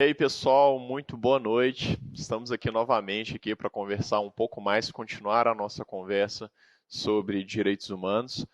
E aí, pessoal, muito boa noite. Estamos aqui novamente aqui para conversar um pouco mais, continuar a nossa conversa sobre direitos humanos.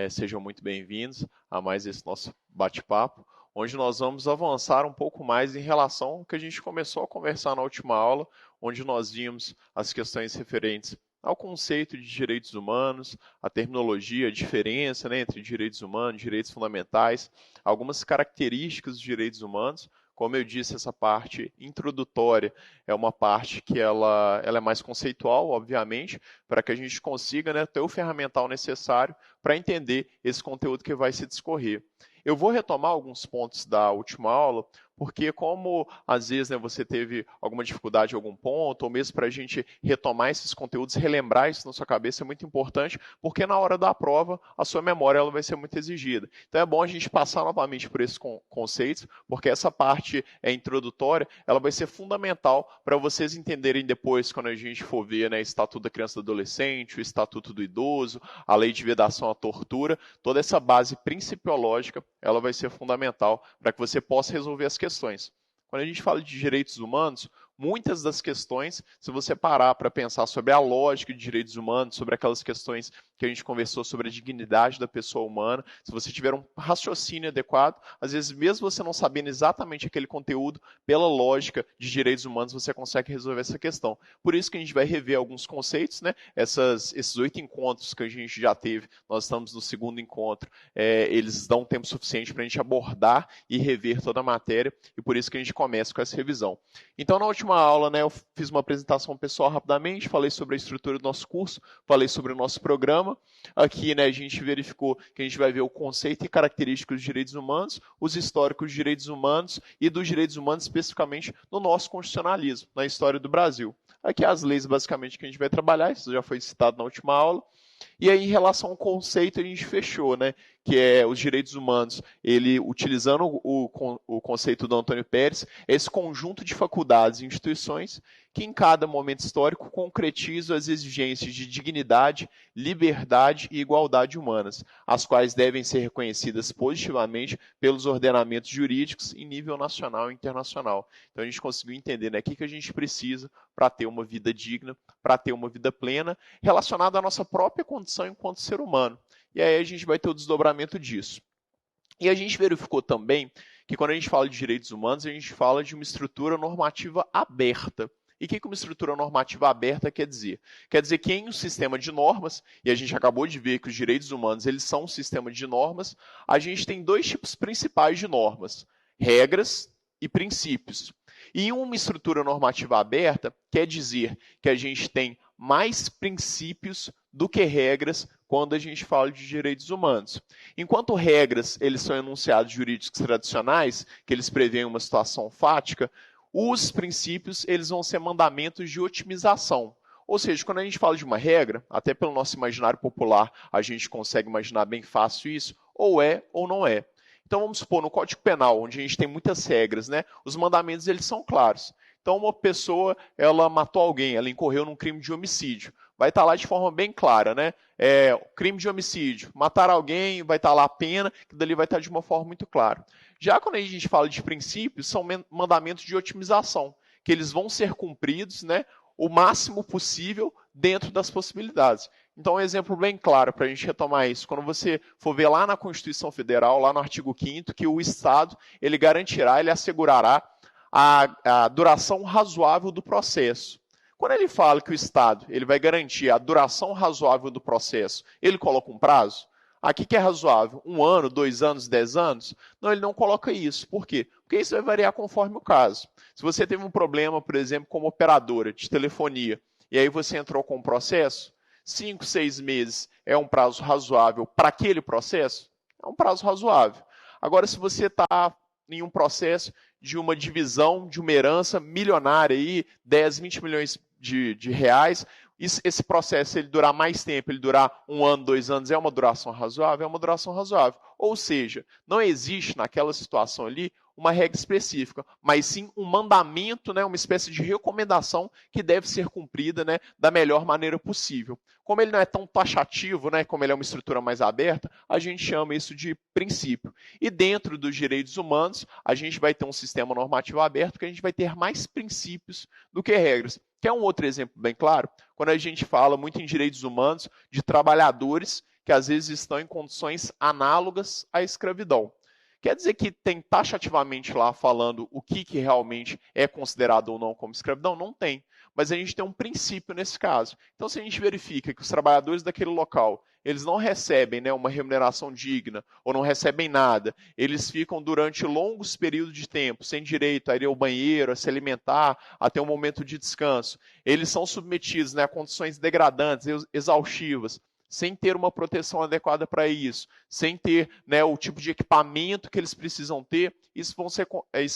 Sejam muito bem-vindos a mais esse nosso bate-papo, onde nós vamos avançar um pouco mais em relação ao que a gente começou a conversar na última aula, onde nós vimos as questões referentes ao conceito de direitos humanos, a terminologia, a diferença, né, entre direitos humanos, direitos fundamentais, algumas características dos direitos humanos. Como eu disse, essa parte introdutória é uma parte que ela é mais conceitual, obviamente, para que a gente consiga, né, ter o ferramental necessário para entender esse conteúdo que vai se discorrer. Eu vou retomar alguns pontos da última aula, porque como às vezes, né, você teve alguma dificuldade em algum ponto, ou mesmo para a gente retomar esses conteúdos, relembrar isso na sua cabeça é muito importante, porque na hora da prova a sua memória ela vai ser muito exigida. Então é bom a gente passar novamente por esses conceitos, porque essa parte introdutória ela vai ser fundamental para vocês entenderem depois, quando a gente for ver, né, Estatuto da Criança e do Adolescente, o Estatuto do Idoso, a Lei de Vedação à Tortura, toda essa base principiológica ela vai ser fundamental para que você possa resolver as questões. Quando a gente fala de direitos humanos, muitas das questões, se você parar para pensar sobre a lógica de direitos humanos, sobre aquelas questões que a gente conversou sobre a dignidade da pessoa humana, se você tiver um raciocínio adequado, às vezes mesmo você não sabendo exatamente aquele conteúdo, pela lógica de direitos humanos você consegue resolver essa questão. Por isso que a gente vai rever alguns conceitos, né? Esses 8 encontros que a gente já teve, nós estamos no segundo encontro, eles dão tempo suficiente para a gente abordar e rever toda a matéria, e por isso que a gente começa com essa revisão. Então, na última aula, né, eu fiz uma apresentação pessoal rapidamente, falei sobre a estrutura do nosso curso, falei sobre o nosso programa. Aqui, né, a gente verificou que a gente vai ver o conceito e características dos direitos humanos, os históricos dos direitos humanos e dos direitos humanos especificamente no nosso constitucionalismo, na história do Brasil. Aqui as leis basicamente que a gente vai trabalhar, isso já foi citado na última aula. E aí, em relação ao conceito, a gente fechou, né? Que é os direitos humanos, ele utilizando o conceito do Antônio Pérez, esse conjunto de faculdades e instituições que em cada momento histórico concretizam as exigências de dignidade, liberdade e igualdade humanas, as quais devem ser reconhecidas positivamente pelos ordenamentos jurídicos em nível nacional e internacional. Então a gente conseguiu entender, né, o que a gente precisa para ter uma vida digna, para ter uma vida plena, relacionada à nossa própria condição enquanto ser humano. E aí a gente vai ter o desdobramento disso. E a gente verificou também que quando a gente fala de direitos humanos, a gente fala de uma estrutura normativa aberta. E o que uma estrutura normativa aberta quer dizer? Quer dizer que em um sistema de normas, e a gente acabou de ver que os direitos humanos eles são um sistema de normas, a gente tem dois tipos principais de normas: regras e princípios. E uma estrutura normativa aberta quer dizer que a gente tem mais princípios do que regras quando a gente fala de direitos humanos. Enquanto regras eles são enunciados jurídicos tradicionais, que eles prevêem uma situação fática, os princípios eles vão ser mandamentos de otimização. Ou seja, quando a gente fala de uma regra, até pelo nosso imaginário popular, a gente consegue imaginar bem fácil isso, ou é ou não é. Então vamos supor, no Código Penal, onde a gente tem muitas regras, né? Os mandamentos eles são claros. Então uma pessoa, ela matou alguém, ela incorreu num crime de homicídio. Vai estar lá de forma bem clara, né? Crime de homicídio, matar alguém, vai estar lá a pena, que dali vai estar de uma forma muito clara. Já quando a gente fala de princípios, são mandamentos de otimização, que eles vão ser cumpridos, né, o máximo possível dentro das possibilidades. Então, um exemplo bem claro para a gente retomar isso, quando você for ver lá na Constituição Federal, lá no artigo 5º, que o Estado ele garantirá, ele assegurará a duração razoável do processo. Quando ele fala que o Estado ele vai garantir a duração razoável do processo, ele coloca um prazo? Aqui que é razoável, 1 ano, 2 anos, 10 anos? Não, ele não coloca isso. Por quê? Porque isso vai variar conforme o caso. Se você teve um problema, por exemplo, como operadora de telefonia, e aí você entrou com um processo, 5, 6 meses é um prazo razoável para aquele processo? É um prazo razoável. Agora, se você está em um processo de uma divisão, de uma herança milionária, aí, 10, 20 milhões de reais, esse processo ele durar mais tempo, ele durar 1 ano, 2 anos, é uma duração razoável? É uma duração razoável. Ou seja, não existe naquela situação ali uma regra específica, mas sim um mandamento, né, uma espécie de recomendação que deve ser cumprida, né, da melhor maneira possível. Como ele não é tão taxativo, né, como ele é uma estrutura mais aberta, a gente chama isso de princípio. E dentro dos direitos humanos, a gente vai ter um sistema normativo aberto que a gente vai ter mais princípios do que regras. Quer um outro exemplo bem claro? Quando a gente fala muito em direitos humanos de trabalhadores que às vezes estão em condições análogas à escravidão. Quer dizer que tem taxativamente lá falando o que realmente é considerado ou não como escravidão? Não tem. Mas a gente tem um princípio nesse caso. Então, se a gente verifica que os trabalhadores daquele local eles não recebem, né, uma remuneração digna ou não recebem nada, eles ficam durante longos períodos de tempo sem direito a ir ao banheiro, a se alimentar, a ter um momento de descanso. Eles são submetidos, né, a condições degradantes, exaustivas, sem ter uma proteção adequada para isso, sem ter, né, o tipo de equipamento que eles precisam ter, isso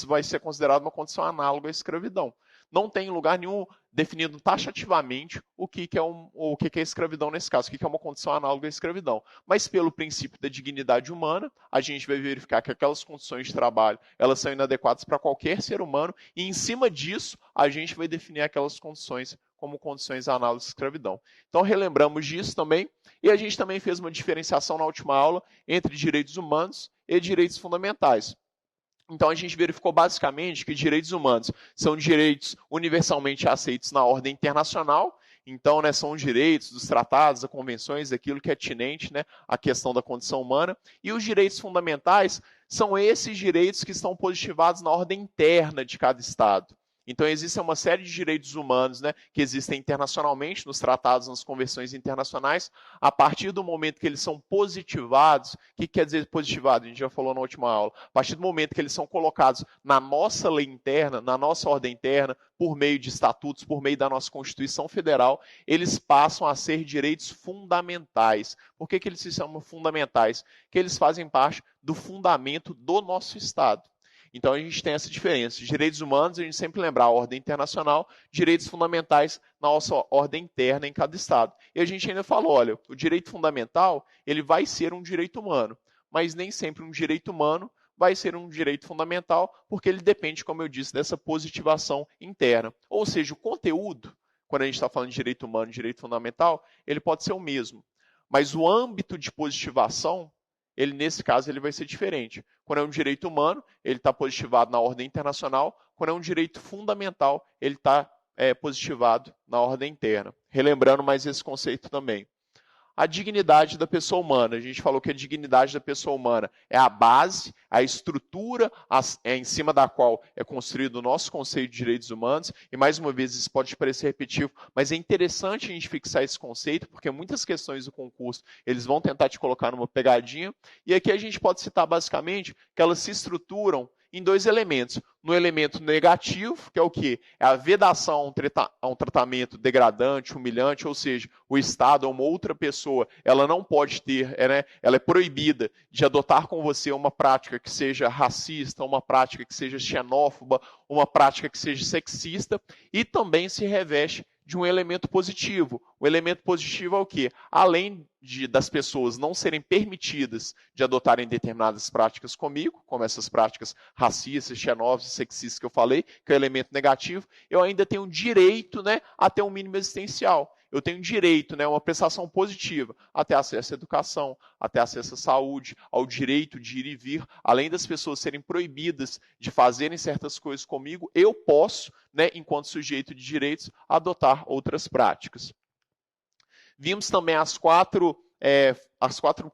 vai ser considerado uma condição análoga à escravidão. Não tem em lugar nenhum definido taxativamente o que é escravidão nesse caso, o que é uma condição análoga à escravidão. Mas pelo princípio da dignidade humana, a gente vai verificar que aquelas condições de trabalho elas são inadequadas para qualquer ser humano e em cima disso a gente vai definir aquelas condições como condições análogas à escravidão. Então relembramos disso também e a gente também fez uma diferenciação na última aula entre direitos humanos e direitos fundamentais. Então, a gente verificou basicamente que direitos humanos são direitos universalmente aceitos na ordem internacional. Então, né, são os direitos dos tratados, das convenções, daquilo que é atinente, né, à questão da condição humana. E os direitos fundamentais são esses direitos que estão positivados na ordem interna de cada Estado. Então, existe uma série de direitos humanos, né, que existem internacionalmente, nos tratados, nas convenções internacionais. A partir do momento que eles são positivados, o que quer dizer positivado? A gente já falou na última aula. A partir do momento que eles são colocados na nossa lei interna, na nossa ordem interna, por meio de estatutos, por meio da nossa Constituição Federal, eles passam a ser direitos fundamentais. Por que eles se chamam fundamentais? Porque eles fazem parte do fundamento do nosso Estado. Então a gente tem essa diferença. Direitos humanos, a gente sempre lembra a ordem internacional, direitos fundamentais na nossa ordem interna em cada Estado. E a gente ainda falou, olha, o direito fundamental, ele vai ser um direito humano, mas nem sempre um direito humano vai ser um direito fundamental, porque ele depende, como eu disse, dessa positivação interna. Ou seja, o conteúdo, quando a gente está falando de direito humano e direito fundamental, ele pode ser o mesmo. Mas o âmbito de positivação, ele nesse caso ele vai ser diferente. Quando é um direito humano, ele está positivado na ordem internacional. Quando é um direito fundamental, ele está positivado na ordem interna. Relembrando mais esse conceito também. A dignidade da pessoa humana. A gente falou que a dignidade da pessoa humana é a base, a estrutura em cima da qual é construído o nosso conceito de direitos humanos. E, mais uma vez, isso pode parecer repetitivo, mas é interessante a gente fixar esse conceito, porque muitas questões do concurso eles vão tentar te colocar numa pegadinha. E aqui a gente pode citar, basicamente, que elas se estruturam em dois elementos. No elemento negativo, que é o quê? É a vedação a um tratamento degradante, humilhante, ou seja, o Estado ou uma outra pessoa, ela não pode ter, ela é proibida de adotar com você uma prática que seja racista, uma prática que seja xenófoba, uma prática que seja sexista, e também se reveste de um elemento positivo. O elemento positivo é o quê? Além das pessoas não serem permitidas de adotarem determinadas práticas comigo, como essas práticas racistas, xenófobas e sexistas que eu falei, que é o elemento negativo, eu ainda tenho direito, a ter um mínimo existencial. Eu tenho direito, uma prestação positiva, a ter acesso à educação, a ter acesso à saúde, ao direito de ir e vir. Além das pessoas serem proibidas de fazerem certas coisas comigo, eu posso, enquanto sujeito de direitos, adotar outras práticas. Vimos também as quatro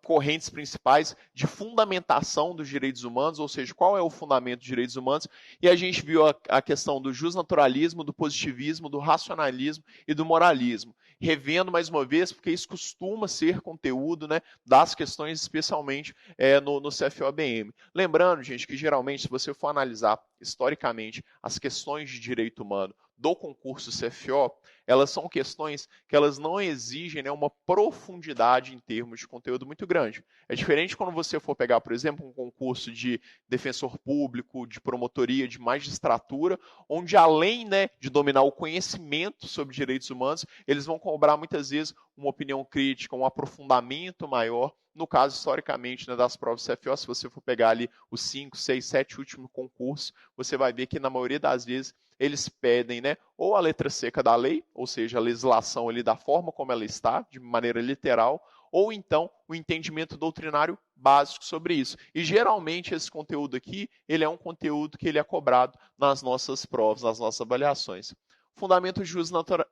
correntes principais de fundamentação dos direitos humanos, ou seja, qual é o fundamento dos direitos humanos, e a gente viu a questão do justnaturalismo, do positivismo, do racionalismo e do moralismo. Revendo mais uma vez, porque isso costuma ser conteúdo das questões, especialmente no CFO-ABM. Lembrando, gente, que geralmente, se você for analisar historicamente as questões de direito humano do concurso CFO, elas são questões que elas não exigem uma profundidade em termos de conteúdo muito grande. É diferente quando você for pegar, por exemplo, um concurso de defensor público, de promotoria, de magistratura, onde além, né, de dominar o conhecimento sobre direitos humanos, eles vão cobrar muitas vezes uma opinião crítica, um aprofundamento maior. No caso, historicamente, né, das provas CFO, se você for pegar ali os 5, 6, 7 últimos concursos, você vai ver que na maioria das vezes eles pedem, né, ou a letra seca da lei, ou seja, a legislação ali da forma como ela está, de maneira literal, ou então o entendimento doutrinário básico sobre isso. E geralmente esse conteúdo aqui, ele é um conteúdo que ele é cobrado nas nossas provas, nas nossas avaliações. Fundamento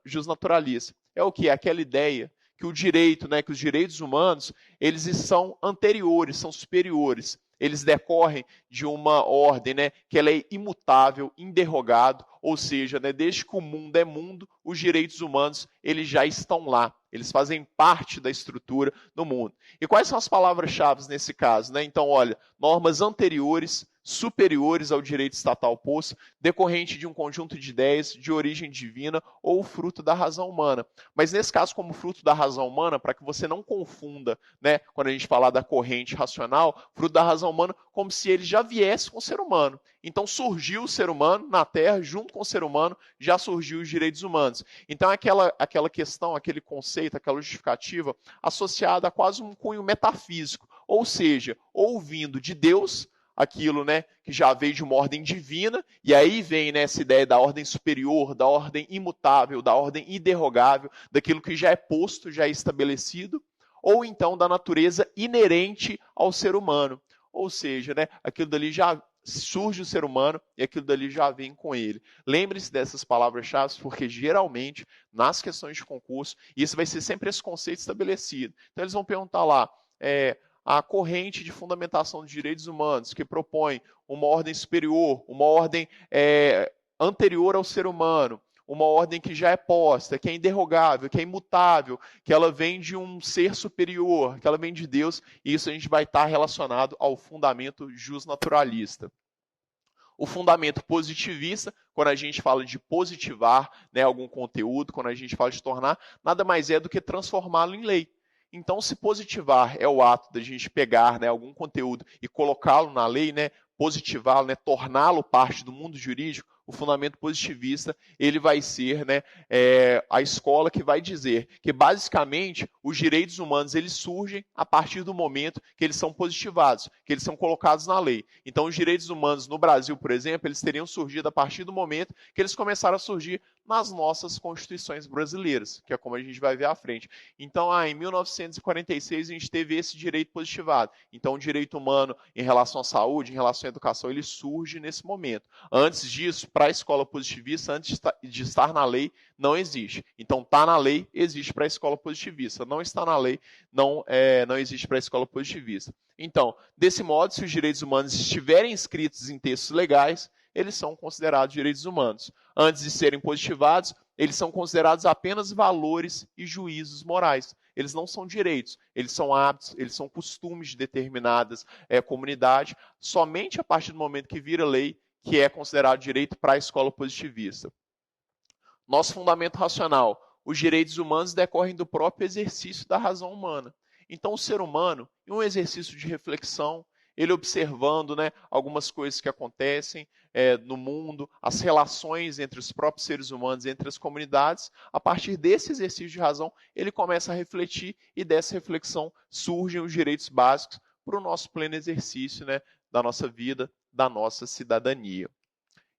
justnaturalista é o que? Aquela ideia que o direito, né, que os direitos humanos, eles são anteriores, são superiores. Eles decorrem de uma ordem, né, que ela é imutável, inderrogado, ou seja, né, desde que o mundo é mundo, os direitos humanos eles já estão lá, eles fazem parte da estrutura do mundo. E quais são as palavras-chave nesse caso? Né? Então, olha, normas anteriores, superiores ao direito estatal posto, decorrente de um conjunto de ideias de origem divina ou fruto da razão humana. Mas nesse caso, como fruto da razão humana, para que você não confunda, né, quando a gente falar da corrente racional, fruto da razão humana, como se ele já viesse com o ser humano. Então surgiu o ser humano na Terra, junto com o ser humano, já surgiu os direitos humanos. Então aquela questão, aquele conceito, aquela justificativa associada a quase um cunho metafísico, ou seja, ouvindo de Deus aquilo, né, que já veio de uma ordem divina, e aí vem, né, essa ideia da ordem superior, da ordem imutável, da ordem inderrogável, daquilo que já é posto, já é estabelecido, ou então da natureza inerente ao ser humano. Ou seja, né, aquilo dali já surge o ser humano e aquilo dali já vem com ele. Lembre-se dessas palavras-chave, porque geralmente, nas questões de concurso, isso vai ser sempre esse conceito estabelecido. Então eles vão perguntar lá, a corrente de fundamentação dos direitos humanos, que propõe uma ordem superior, uma ordem anterior ao ser humano, uma ordem que já é posta, que é inderrogável, que é imutável, que ela vem de um ser superior, que ela vem de Deus, e isso a gente vai estar relacionado ao fundamento justnaturalista. O fundamento positivista, quando a gente fala de positivar, né, algum conteúdo, quando a gente fala de tornar, nada mais é do que transformá-lo em lei. Então, se positivar é o ato da gente pegar, né, algum conteúdo e colocá-lo na lei, né, positivá-lo, né, torná-lo parte do mundo jurídico, o fundamento positivista ele vai ser, né, a escola que vai dizer que basicamente os direitos humanos eles surgem a partir do momento que eles são positivados, que eles são colocados na lei. Então os direitos humanos no Brasil, por exemplo, eles teriam surgido a partir do momento que eles começaram a surgir nas nossas constituições brasileiras, que é como a gente vai ver à frente. Então, em 1946 a gente teve esse direito positivado. Então o direito humano em relação à saúde, em relação à educação, ele surge nesse momento. Antes disso, para a escola positivista, antes de estar na lei, não existe. Então, está na lei, existe para a escola positivista. Não está na lei, não existe para a escola positivista. Então, desse modo, se os direitos humanos estiverem inscritos em textos legais, eles são considerados direitos humanos. Antes de serem positivados, eles são considerados apenas valores e juízos morais. Eles não são direitos, eles são hábitos, eles são costumes de determinadas comunidades. Somente a partir do momento que vira lei, que é considerado direito para a escola positivista. Nosso fundamento racional. Os direitos humanos decorrem do próprio exercício da razão humana. Então, o ser humano, em um exercício de reflexão, ele observando, né, algumas coisas que acontecem no mundo, as relações entre os próprios seres humanos, entre as comunidades, a partir desse exercício de razão, ele começa a refletir e dessa reflexão surgem os direitos básicos para o nosso pleno exercício, né, da nossa vida, da nossa cidadania.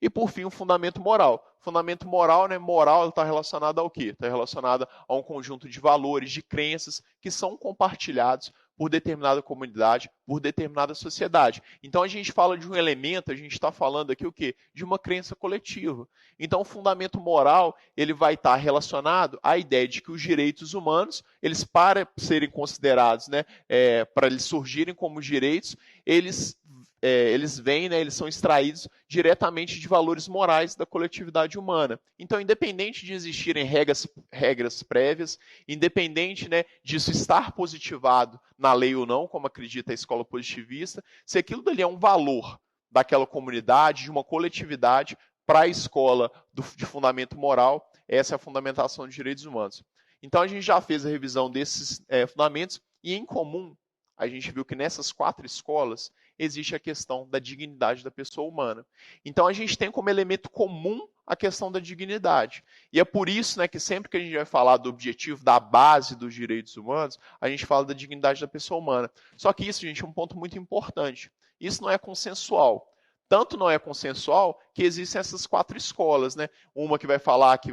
E, por fim, o fundamento moral. O fundamento moral, né, moral está relacionado ao quê? Está relacionado a um conjunto de valores, de crenças que são compartilhados por determinada comunidade, por determinada sociedade. Então, a gente fala de um elemento, a gente está falando aqui o quê? De uma crença coletiva. Então, o fundamento moral, ele vai estar relacionado à ideia de que os direitos humanos, eles para serem considerados, né, para eles surgirem como direitos, eles vêm, né, eles são extraídos diretamente de valores morais da coletividade humana. Então, independente de existirem regras prévias, independente, né, disso estar positivado na lei ou não, como acredita a escola positivista, se aquilo dali é um valor daquela comunidade, de uma coletividade, para a escola de fundamento moral, essa é a fundamentação de direitos humanos. Então, a gente já fez a revisão desses fundamentos, E em comum, a gente viu que nessas 4 escolas existe a questão da dignidade da pessoa humana. Então a gente tem como elemento comum a questão da dignidade. E é por isso, né, que sempre que a gente vai falar do objetivo, da base dos direitos humanos, a gente fala da dignidade da pessoa humana. Só que isso, gente, é um ponto muito importante. Isso não é consensual. Tanto não é consensual que existem essas 4 escolas, né? Uma que vai falar que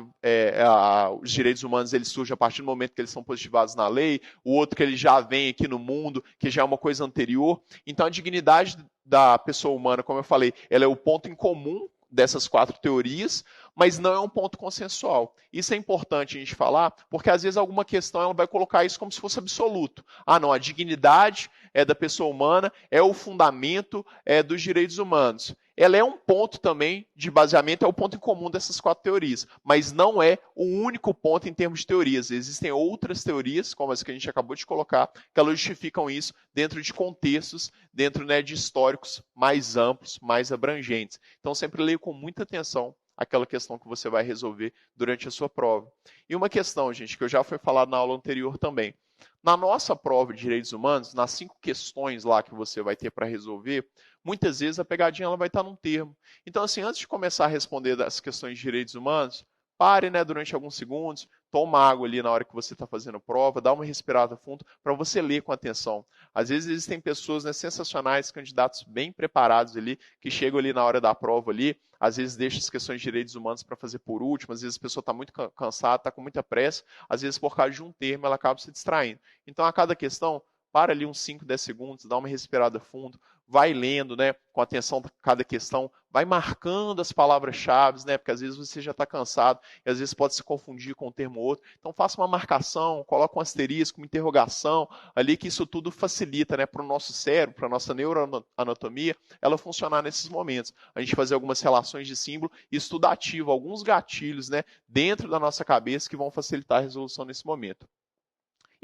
os direitos humanos eles surgem a partir do momento que eles são positivados na lei, o outro que ele já vem aqui no mundo, que já é uma coisa anterior. Então a dignidade da pessoa humana, como eu falei, ela é o ponto em comum dessas 4 teorias, mas não é um ponto consensual. Isso é importante a gente falar, porque às vezes alguma questão ela vai colocar isso como se fosse absoluto. Ah, não, a dignidade da pessoa humana é o fundamento dos direitos humanos. Ela é um ponto também de baseamento, é o ponto em comum dessas 4 teorias, mas não é o único ponto em termos de teorias. Existem outras teorias, como as que a gente acabou de colocar, que elas justificam isso dentro de contextos, dentro, né, de históricos mais amplos, mais abrangentes. Então sempre leia com muita atenção aquela questão que você vai resolver durante a sua prova. E uma questão, gente, que eu já fui falado na aula anterior também. Na nossa prova de direitos humanos, nas 5 questões lá que você vai ter para resolver, muitas vezes a pegadinha ela vai estar num termo. Então, assim, antes de começar a responder das questões de direitos humanos, pare, né, durante alguns segundos, toma água ali na hora que você está fazendo a prova, dá uma respirada fundo para você ler com atenção. Às vezes existem pessoas, né, sensacionais, candidatos bem preparados ali, que chegam ali na hora da prova ali, às vezes deixam as questões de direitos humanos para fazer por último, às vezes a pessoa está muito cansada, está com muita pressa, às vezes por causa de um termo ela acaba se distraindo. Então a cada questão, para ali uns 5, 10 segundos, dá uma respirada fundo, vai lendo, né, com atenção cada questão, vai marcando as palavras-chave, né, porque às vezes você já está cansado e às vezes pode se confundir com um termo ou outro. Então faça uma marcação, coloque um asterisco, uma interrogação ali, que isso tudo facilita, né, para o nosso cérebro, para a nossa neuroanatomia, ela funcionar nesses momentos. A gente fazer algumas relações de símbolo, isso tudo ativa alguns gatilhos, né, dentro da nossa cabeça que vão facilitar a resolução nesse momento.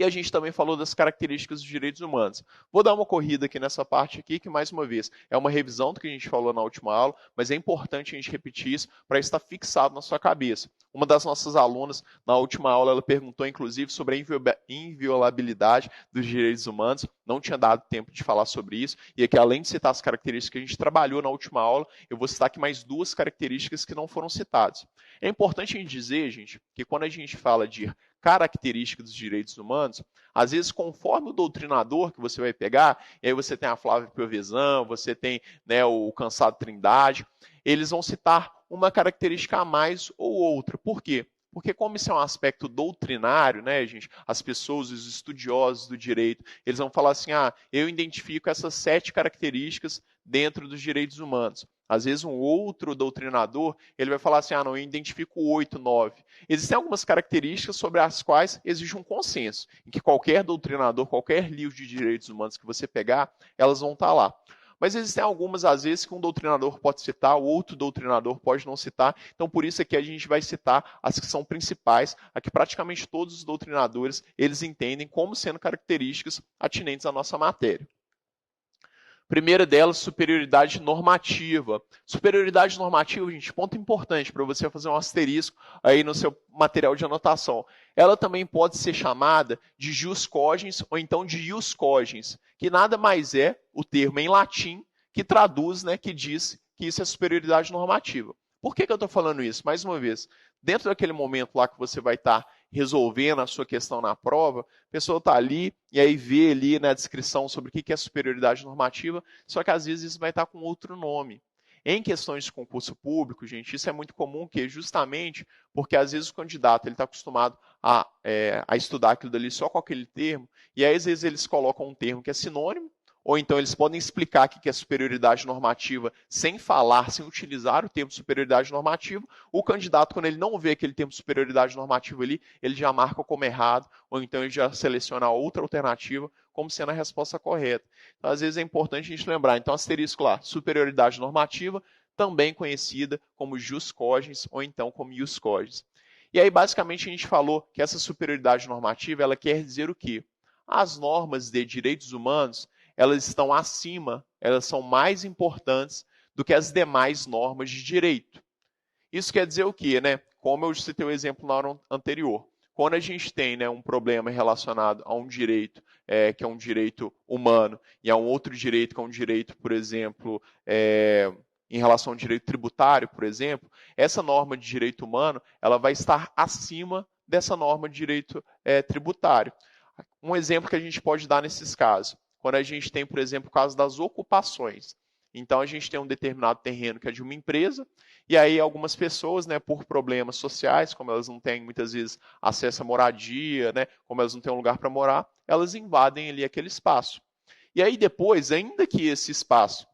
E a gente também falou das características dos direitos humanos. Vou dar uma corrida aqui nessa parte aqui, que mais uma vez é uma revisão do que a gente falou na última aula, mas é importante a gente repetir isso para estar fixado na sua cabeça. Uma das nossas alunas, na última aula, ela perguntou inclusive sobre a inviolabilidade dos direitos humanos, não tinha dado tempo de falar sobre isso, e aqui além de citar as características que a gente trabalhou na última aula, eu vou citar aqui mais 2 características que não foram citadas. É importante a gente dizer, gente, que quando a gente fala de característica dos direitos humanos, às vezes conforme o doutrinador que você vai pegar, e aí você tem a Flávia Piovesan, você tem, né, o Cansado Trindade, eles vão citar uma característica a mais ou outra. Por quê? Porque como isso é um aspecto doutrinário, né, gente, as pessoas, os estudiosos do direito, eles vão falar assim, eu identifico essas 7 características dentro dos direitos humanos. Às vezes um outro doutrinador, ele vai falar assim, não, eu identifico 8, 9. Existem algumas características sobre as quais existe um consenso, em que qualquer doutrinador, qualquer livro de direitos humanos que você pegar, elas vão estar lá. Mas existem algumas, às vezes, que um doutrinador pode citar, o outro doutrinador pode não citar. Então, por isso aqui a gente vai citar as que são principais, a que praticamente todos os doutrinadores, eles entendem como sendo características atinentes à nossa matéria. Primeira delas, superioridade normativa. Superioridade normativa, gente, ponto importante para você fazer um asterisco aí no seu material de anotação. Ela também pode ser chamada de jus cogens ou então de ius cogens, que nada mais é o termo em latim que traduz, né, que diz que isso é superioridade normativa. Por que eu estou falando isso? Mais uma vez, dentro daquele momento lá que você vai estar resolvendo a sua questão na prova, a pessoa está ali e aí vê ali na descrição sobre o que é superioridade normativa, só que às vezes isso vai estar com outro nome. Em questões de concurso público, gente, isso é muito comum, que justamente porque às vezes o candidato está acostumado a estudar aquilo dali só com aquele termo, e aí às vezes eles colocam um termo que é sinônimo, ou então eles podem explicar o que é superioridade normativa sem falar, sem utilizar o termo superioridade normativa. O candidato, quando ele não vê aquele termo superioridade normativa ali, ele já marca como errado, ou então ele já seleciona outra alternativa como sendo a resposta correta. Então, às vezes é importante a gente lembrar. Então, asterisco lá, superioridade normativa, também conhecida como jus cogens, ou então como ius cogens. E aí, basicamente, a gente falou que essa superioridade normativa, ela quer dizer o quê? As normas de direitos humanos, elas estão acima, elas são mais importantes do que as demais normas de direito. Isso quer dizer o quê, né? Como eu citei o exemplo na hora anterior. quando a gente tem, né, um problema relacionado a um direito que é um direito humano e a um outro direito que é um direito, por exemplo, em relação ao direito tributário, por exemplo, essa norma de direito humano ela vai estar acima dessa norma de direito tributário. Um exemplo que a gente pode dar nesses casos, quando a gente tem, por exemplo, o caso das ocupações. Então, a gente tem um determinado terreno que é de uma empresa, e aí algumas pessoas, né, por problemas sociais, como elas não têm muitas vezes acesso à moradia, né, como elas não têm um lugar para morar, elas invadem ali aquele espaço. E aí depois, ainda que esse espaço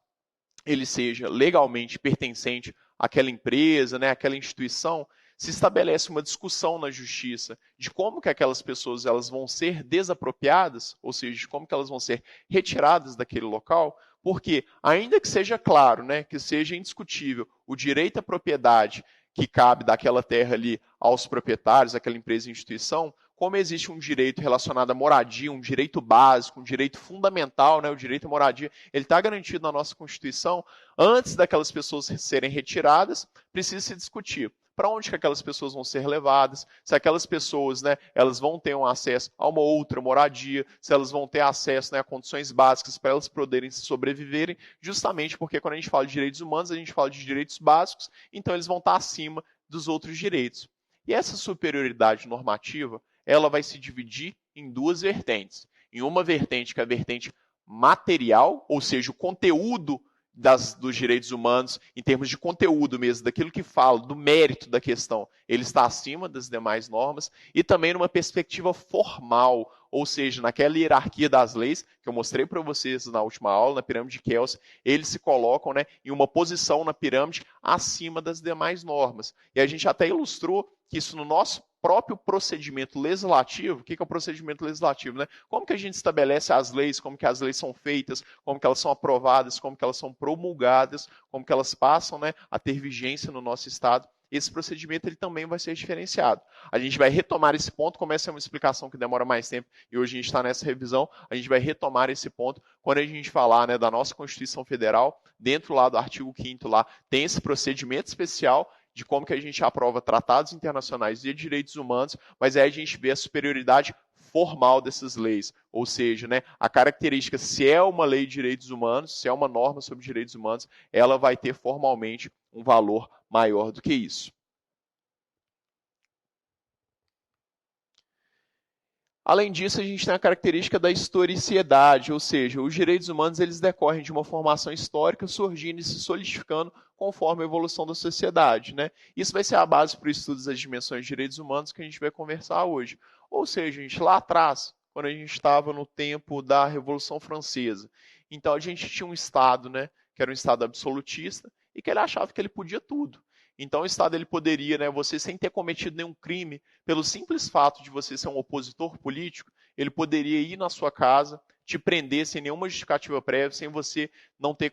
ele seja legalmente pertencente àquela empresa, né, àquela instituição, se estabelece uma discussão na justiça de como que aquelas pessoas elas vão ser desapropriadas, ou seja, de como que elas vão ser retiradas daquele local, porque ainda que seja claro, né, que seja indiscutível o direito à propriedade que cabe daquela terra ali aos proprietários, àquela empresa e instituição, como existe um direito relacionado à moradia, um direito básico, um direito fundamental, né, o direito à moradia, ele está garantido na nossa Constituição, antes daquelas pessoas serem retiradas, precisa se discutir para onde que aquelas pessoas vão ser levadas, se aquelas pessoas, né, elas vão ter um acesso a uma outra moradia, se elas vão ter acesso, né, a condições básicas para elas poderem sobreviverem, justamente porque quando a gente fala de direitos humanos, a gente fala de direitos básicos, então eles vão estar acima dos outros direitos. E essa superioridade normativa, ela vai se dividir em duas vertentes. Em uma vertente que é a vertente material, ou seja, o conteúdo dos direitos humanos, em termos de conteúdo mesmo, daquilo que fala, do mérito da questão, ele está acima das demais normas, e também numa perspectiva formal, ou seja, naquela hierarquia das leis, que eu mostrei para vocês na última aula, na pirâmide de Kelsen, eles se colocam, né, em uma posição na pirâmide acima das demais normas. E a gente até ilustrou que isso no nosso próprio procedimento legislativo. O que é o procedimento legislativo, né? Como que a gente estabelece as leis, como que as leis são feitas, como que elas são aprovadas, como que elas são promulgadas, como que elas passam, né, a ter vigência no nosso Estado. Esse procedimento ele também vai ser diferenciado. A gente vai retomar esse ponto, como essa é uma explicação que demora mais tempo, e hoje a gente está nessa revisão, a gente vai retomar esse ponto quando a gente falar, né, da nossa Constituição Federal, dentro lá do artigo 5º lá, tem esse procedimento especial de como que a gente aprova tratados internacionais de direitos humanos, mas aí a gente vê a superioridade formal dessas leis, ou seja, né, a característica, se é uma lei de direitos humanos, se é uma norma sobre direitos humanos, ela vai ter formalmente um valor maior do que isso. Além disso, a gente tem a característica da historicidade, ou seja, os direitos humanos eles decorrem de uma formação histórica surgindo e se solidificando conforme a evolução da sociedade, né? Isso vai ser a base para o estudo das dimensões de direitos humanos que a gente vai conversar hoje. Ou seja, gente, lá atrás, quando a gente estava no tempo da Revolução Francesa, então a gente tinha um Estado, né, que era um Estado absolutista e que ele achava que ele podia tudo. Então o Estado ele poderia, né, você sem ter cometido nenhum crime, pelo simples fato de você ser um opositor político, ele poderia ir na sua casa, te prender sem nenhuma justificativa prévia, sem você não ter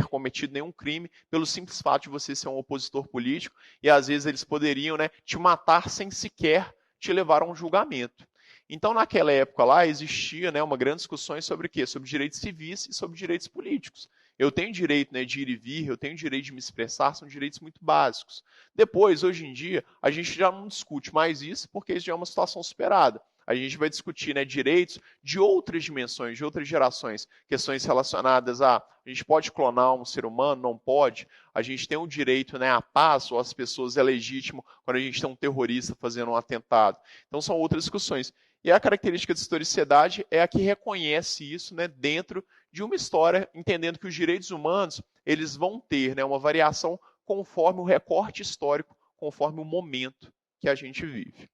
cometido nenhum crime, pelo simples fato de você ser um opositor político, e às vezes eles poderiam, né, te matar sem sequer te levar a um julgamento. Então, naquela época lá, existia, né, uma grande discussão sobre o quê? Sobre direitos civis e sobre direitos políticos. Eu tenho direito, né, de ir e vir, eu tenho direito de me expressar, são direitos muito básicos. Depois, hoje em dia, a gente já não discute mais isso, porque isso já é uma situação superada. A gente vai discutir, né, direitos de outras dimensões, de outras gerações, questões relacionadas a gente pode clonar um ser humano, não pode. A gente tem o direito, né, à paz, ou as pessoas é legítimo quando a gente tem um terrorista fazendo um atentado. Então são outras discussões. E a característica de historicidade é a que reconhece isso, né, dentro de uma história, entendendo que os direitos humanos eles vão ter, né, uma variação conforme o recorte histórico, conforme o momento que a gente vive.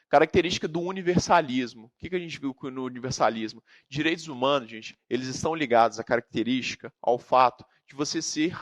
Característica do universalismo. O que a gente viu no universalismo? Direitos humanos, gente, eles estão ligados à característica, ao fato de você ser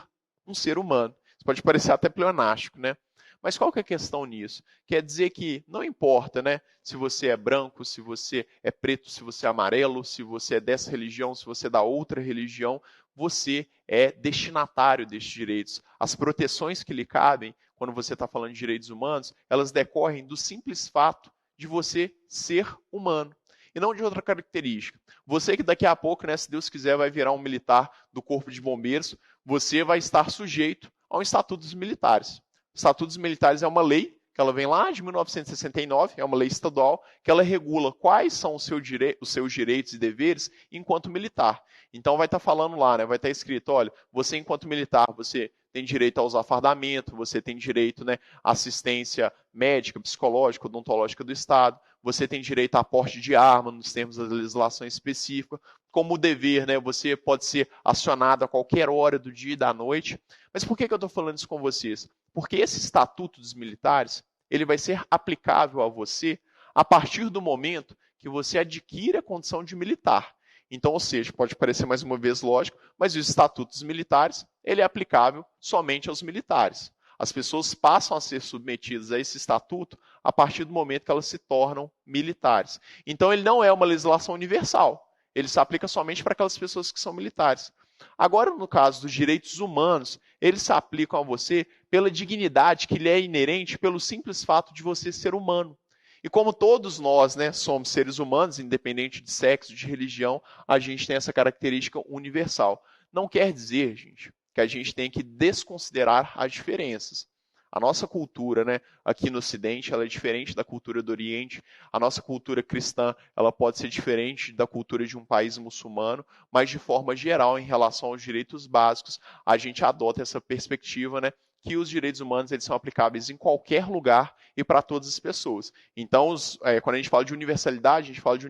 um ser humano. Isso pode parecer até pleonástico, né? Mas qual que é a questão nisso? Quer dizer que não importa, né, se você é branco, se você é preto, se você é amarelo, se você é dessa religião, se você é da outra religião, você é destinatário desses direitos. As proteções que lhe cabem, quando você está falando de direitos humanos, elas decorrem do simples fato de você ser humano. E não de outra característica. Você que daqui a pouco, né, se Deus quiser, vai virar um militar do Corpo de Bombeiros, você vai estar sujeito ao Estatuto dos Militares. O Estatuto dos Militares é uma lei que ela vem lá de 1969, é uma lei estadual, que ela regula quais são os seus direitos e deveres enquanto militar. Então vai estar falando lá, né, vai estar escrito, olha, você enquanto militar, você tem direito a usar fardamento, você tem direito, né, à assistência médica, psicológica, odontológica do Estado, você tem direito a porte de arma nos termos da legislação específica, como dever, né, você pode ser acionado a qualquer hora do dia e da noite. Mas por que eu estou falando isso com vocês? Porque esse estatuto dos militares, ele vai ser aplicável a você a partir do momento que você adquire a condição de militar. Então, ou seja, pode parecer mais uma vez lógico, mas o estatuto dos militares, ele é aplicável somente aos militares. As pessoas passam a ser submetidas a esse estatuto a partir do momento que elas se tornam militares. Então, ele não é uma legislação universal. Ele se aplica somente para aquelas pessoas que são militares. Agora, no caso dos direitos humanos, eles se aplicam a você pela dignidade que lhe é inerente pelo simples fato de você ser humano. E como todos nós, né, somos seres humanos, independente de sexo, de religião, a gente tem essa característica universal. Não quer dizer, gente, que a gente tem que desconsiderar as diferenças. A nossa cultura, né, aqui no Ocidente, ela é diferente da cultura do Oriente. A nossa cultura cristã, ela pode ser diferente da cultura de um país muçulmano, mas de forma geral, em relação aos direitos básicos, a gente adota essa perspectiva, né, que os direitos humanos eles são aplicáveis em qualquer lugar e para todas as pessoas. Então, quando a gente fala de universalidade, a gente fala de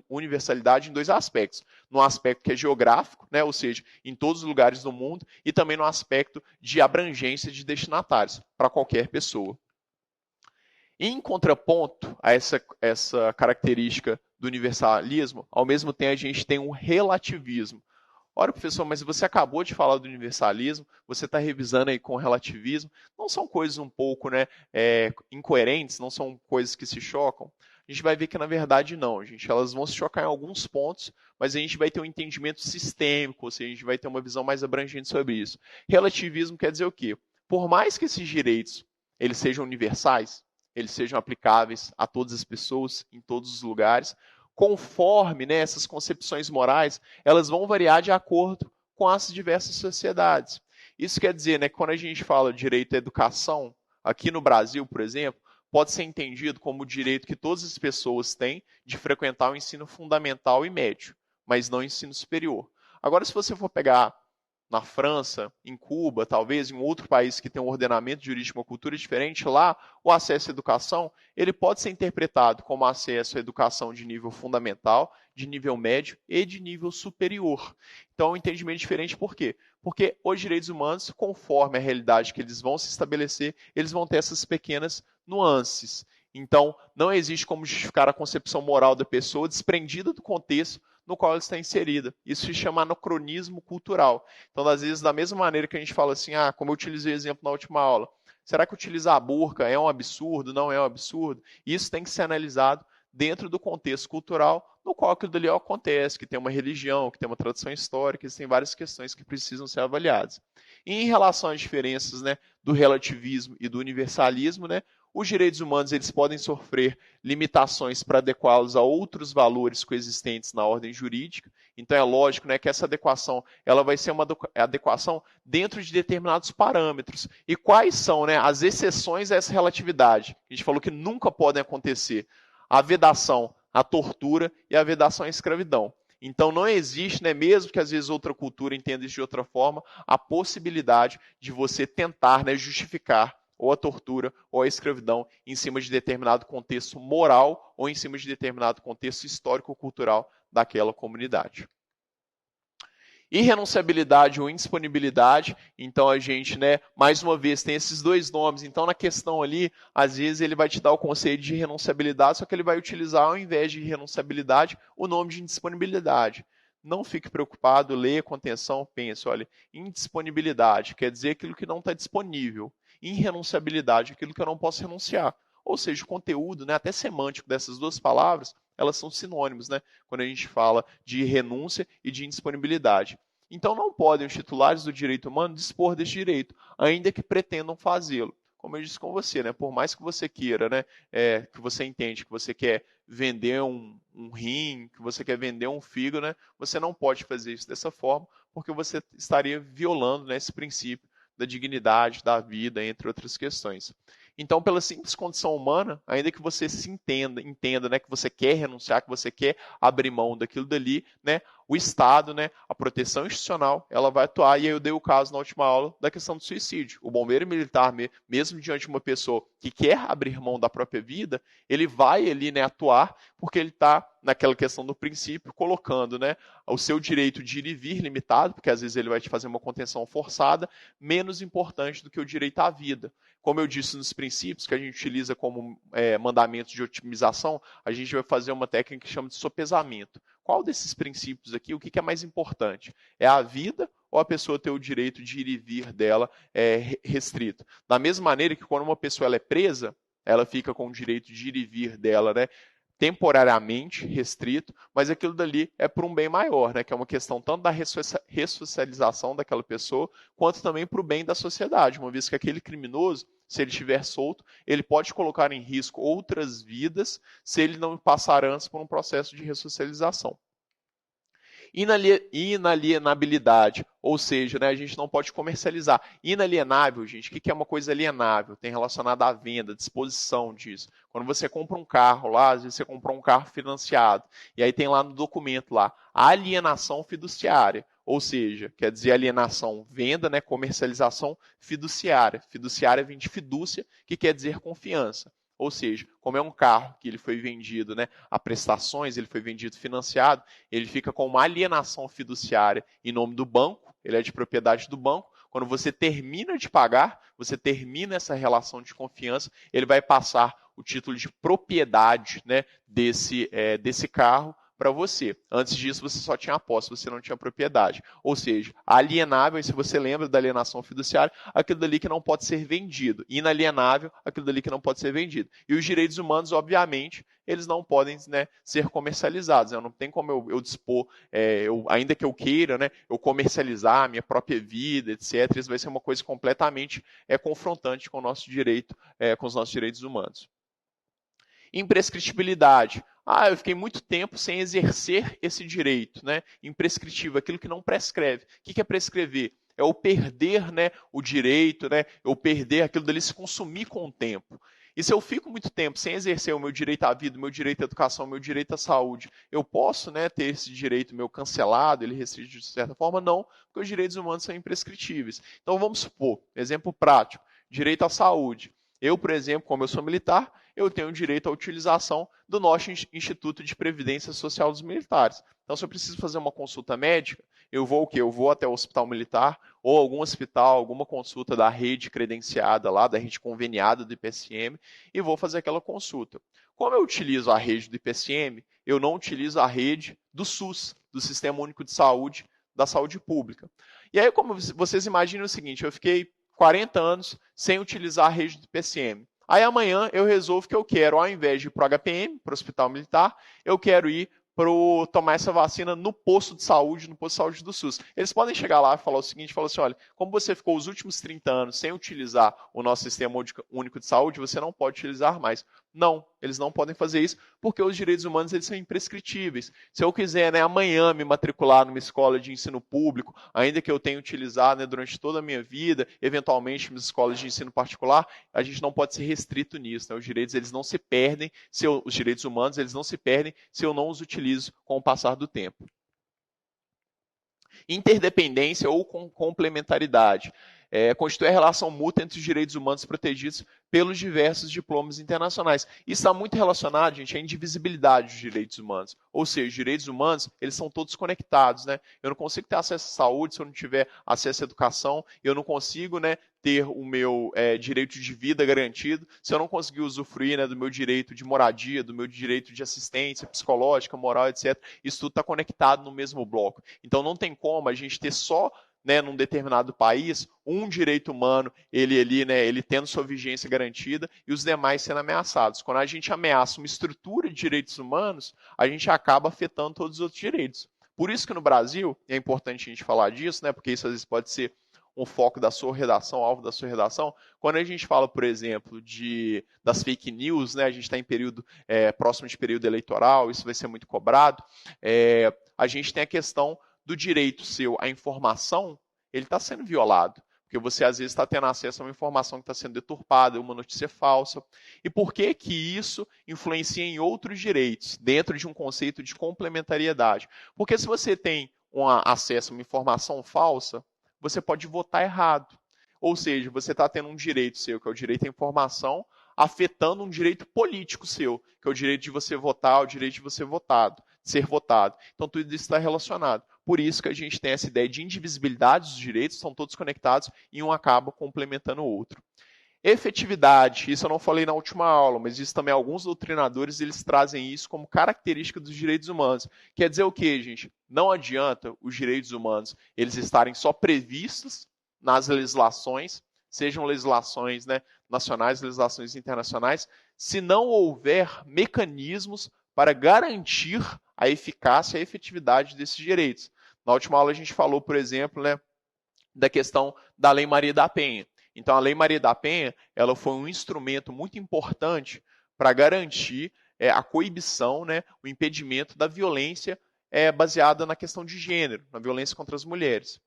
universalidade em dois aspectos. No aspecto que é geográfico, né, ou seja, em todos os lugares do mundo, e também no aspecto de abrangência de destinatários, para qualquer pessoa. Em contraponto a essa característica do universalismo, ao mesmo tempo a gente tem um relativismo. Ora, professor, mas você acabou de falar do universalismo, você está revisando aí com o relativismo. Não são coisas um pouco, né, incoerentes, não são coisas que se chocam? A gente vai ver que, na verdade, não, gente. Elas vão se chocar em alguns pontos, mas a gente vai ter um entendimento sistêmico, ou seja, a gente vai ter uma visão mais abrangente sobre isso. Relativismo quer dizer o quê? Por mais que esses direitos eles sejam universais, eles sejam aplicáveis a todas as pessoas, em todos os lugares, conforme, né, essas concepções morais, elas vão variar de acordo com as diversas sociedades. Isso quer dizer, né, que quando a gente fala de direito à educação, aqui no Brasil, por exemplo, pode ser entendido como o direito que todas as pessoas têm de frequentar o ensino fundamental e médio, mas não o ensino superior. Agora, se você for pegar na França, em Cuba, talvez em outro país que tem um ordenamento jurídico, uma cultura diferente, lá o acesso à educação ele pode ser interpretado como acesso à educação de nível fundamental, de nível médio e de nível superior. Então, é um entendimento diferente por quê? Porque os direitos humanos, conforme a realidade que eles vão se estabelecer, eles vão ter essas pequenas nuances. Então, não existe como justificar a concepção moral da pessoa desprendida do contexto no qual ela está inserida. Isso se chama anacronismo cultural. Então, às vezes, da mesma maneira que a gente fala assim, como eu utilizei o exemplo na última aula, será que utilizar a burca é um absurdo, não é um absurdo? Isso tem que ser analisado dentro do contexto cultural no qual aquilo dali acontece, que tem uma religião, que tem uma tradição histórica, existem várias questões que precisam ser avaliadas. E em relação às diferenças, né, do relativismo e do universalismo, né, os direitos humanos eles podem sofrer limitações para adequá-los a outros valores coexistentes na ordem jurídica. Então é lógico, né, que essa adequação ela vai ser uma adequação dentro de determinados parâmetros. E quais são, né, as exceções a essa relatividade? A gente falou que nunca podem acontecer. A vedação à tortura e a vedação à escravidão. Então não existe, né, mesmo que às vezes outra cultura entenda isso de outra forma, a possibilidade de você tentar, né, justificar ou a tortura ou a escravidão em cima de determinado contexto moral ou em cima de determinado contexto histórico-cultural daquela comunidade. Irrenunciabilidade ou indisponibilidade, então a gente, né, mais uma vez, tem esses dois nomes. Então, na questão ali, às vezes ele vai te dar o conceito de irrenunciabilidade, só que ele vai utilizar, ao invés de irrenunciabilidade, o nome de indisponibilidade. Não fique preocupado, leia com atenção, pense, olha, indisponibilidade quer dizer aquilo que não está disponível. Irrenunciabilidade, aquilo que eu não posso renunciar. Ou seja, o conteúdo, né, até semântico dessas duas palavras, elas são sinônimos, né, quando a gente fala de renúncia e de indisponibilidade. Então não podem os titulares do direito humano dispor desse direito, ainda que pretendam fazê-lo. Como eu disse com você, né, por mais que você queira, né, que você entende que você quer vender um rim, que você quer vender um fígado, né, você não pode fazer isso dessa forma, porque você estaria violando, né, esse princípio da dignidade, da vida, entre outras questões. Então, pela simples condição humana, ainda que você se entenda, né, que você quer renunciar, que você quer abrir mão daquilo dali, né, o Estado, né, a proteção institucional, ela vai atuar. E aí eu dei o caso na última aula da questão do suicídio. O bombeiro militar, mesmo diante de uma pessoa que quer abrir mão da própria vida, ele vai ali, né, atuar, porque ele está naquela questão do princípio, colocando, né, o seu direito de ir e vir limitado, porque às vezes ele vai te fazer uma contenção forçada, menos importante do que o direito à vida. Como eu disse nos princípios, que a gente utiliza como mandamentos de otimização, a gente vai fazer uma técnica que chama de sopesamento. Qual desses princípios aqui, o que é mais importante? É a vida ou a pessoa ter o direito de ir e vir dela restrito? Da mesma maneira que quando uma pessoa ela é presa, ela fica com o direito de ir e vir dela, né, temporariamente restrito, mas aquilo dali é por um bem maior, né, que é uma questão tanto da ressocialização daquela pessoa, quanto também para o bem da sociedade, uma vez que aquele criminoso, se ele estiver solto, ele pode colocar em risco outras vidas se ele não passar antes por um processo de ressocialização. Inalienabilidade, ou seja, né, a gente não pode comercializar. Inalienável, gente, o que é uma coisa alienável? Tem relacionado à venda, disposição disso. Quando você compra um carro lá, às vezes você comprou um carro financiado, e aí tem lá no documento lá, alienação fiduciária. Ou seja, quer dizer alienação, venda, né, comercialização fiduciária. Fiduciária vem de fidúcia, que quer dizer confiança. Ou seja, como é um carro que ele foi vendido, né, a prestações, ele foi vendido financiado, ele fica com uma alienação fiduciária em nome do banco, ele é de propriedade do banco. Quando você termina de pagar, você termina essa relação de confiança, ele vai passar o título de propriedade, né, desse carro para você. Antes disso, você só tinha a posse, você não tinha propriedade. Ou seja, alienável, se você lembra da alienação fiduciária, aquilo dali que não pode ser vendido. Inalienável, aquilo dali que não pode ser vendido. E os direitos humanos, obviamente, eles não podem, né, ser comercializados. Não tem como eu dispor, ainda que eu queira, né, eu comercializar a minha própria vida, etc. Isso vai ser uma coisa completamente confrontante com o nosso direito, com os nossos direitos humanos. Imprescritibilidade. Eu fiquei muito tempo sem exercer esse direito, né? Imprescritível, aquilo que não prescreve. O que é prescrever? É o perder, né, o direito, né? Eu perder aquilo dali, se consumir com o tempo. E se eu fico muito tempo sem exercer o meu direito à vida, o meu direito à educação, o meu direito à saúde, eu posso, né, ter esse direito meu cancelado, ele restrito de certa forma? Não, porque os direitos humanos são imprescritíveis. Então vamos supor, exemplo prático, direito à saúde. Eu, por exemplo, como eu sou militar, eu tenho direito à utilização do nosso Instituto de Previdência Social dos Militares. Então, se eu preciso fazer uma consulta médica, eu vou o quê? Eu vou até o hospital militar ou algum hospital, alguma consulta da rede credenciada lá, da rede conveniada do IPSM, e vou fazer aquela consulta. Como eu utilizo a rede do IPSM, eu não utilizo a rede do SUS, do Sistema Único de Saúde, da saúde pública. E aí, como vocês imaginam o seguinte, eu fiquei 40 anos sem utilizar a rede do IPSM. Aí amanhã eu resolvo que eu quero, ao invés de ir para o HPM, para o Hospital Militar, eu quero ir para tomar essa vacina no posto de saúde do SUS. Eles podem chegar lá e falar o seguinte, falar assim, olha, como você ficou os últimos 30 anos sem utilizar o nosso Sistema Único de Saúde, você não pode utilizar mais. Não, eles não podem fazer isso porque os direitos humanos eles são imprescritíveis. Se eu quiser, né, amanhã me matricular numa escola de ensino público, ainda que eu tenha utilizado, né, durante toda a minha vida, eventualmente nas escolas de ensino particular, a gente não pode ser restrito nisso. Né? Os direitos eles não se perdem, os direitos humanos eles não se perdem se eu não os utilizo com o passar do tempo. Interdependência ou complementaridade. Constitui a relação mútua entre os direitos humanos protegidos pelos diversos diplomas internacionais. Isso está muito relacionado, gente, à indivisibilidade dos direitos humanos. Ou seja, os direitos humanos, eles são todos conectados, né? Eu não consigo ter acesso à saúde se eu não tiver acesso à educação, eu não consigo, né, ter o meu direito de vida garantido se eu não conseguir usufruir, né, do meu direito de moradia, do meu direito de assistência psicológica, moral, etc. Isso tudo está conectado no mesmo bloco. Então não tem como a gente ter só, né, num determinado país, um direito humano, ele ali, né, ele tendo sua vigência garantida e os demais sendo ameaçados. Quando a gente ameaça uma estrutura de direitos humanos, a gente acaba afetando todos os outros direitos. Por isso que no Brasil, é importante a gente falar disso, né, porque isso às vezes pode ser um foco da sua redação, alvo da sua redação, quando a gente fala, por exemplo, das fake news, né, a gente está em período próximo de período eleitoral, isso vai ser muito cobrado, a gente tem a questão do direito seu à informação, ele está sendo violado. Porque você, às vezes, está tendo acesso a uma informação que está sendo deturpada, uma notícia falsa. E por que que isso influencia em outros direitos, dentro de um conceito de complementariedade? Porque se você tem acesso a uma informação falsa, você pode votar errado. Ou seja, você está tendo um direito seu, que é o direito à informação, afetando um direito político seu, que é o direito de você votar, o direito de você votado, de ser votado. Então tudo isso está relacionado. Por isso que a gente tem essa ideia de indivisibilidade dos direitos, são todos conectados e um acaba complementando o outro. Efetividade, isso eu não falei na última aula, mas isso também alguns doutrinadores eles trazem isso como característica dos direitos humanos. Quer dizer o quê, gente? Não adianta os direitos humanos eles estarem só previstos nas legislações, sejam legislações, né, nacionais, legislações internacionais, se não houver mecanismos para garantir a eficácia e a efetividade desses direitos. Na última aula a gente falou, por exemplo, né, da questão da Lei Maria da Penha. Então, a Lei Maria da Penha ela foi um instrumento muito importante para garantir a coibição, né, o impedimento da violência baseada na questão de gênero, na violência contra as mulheres.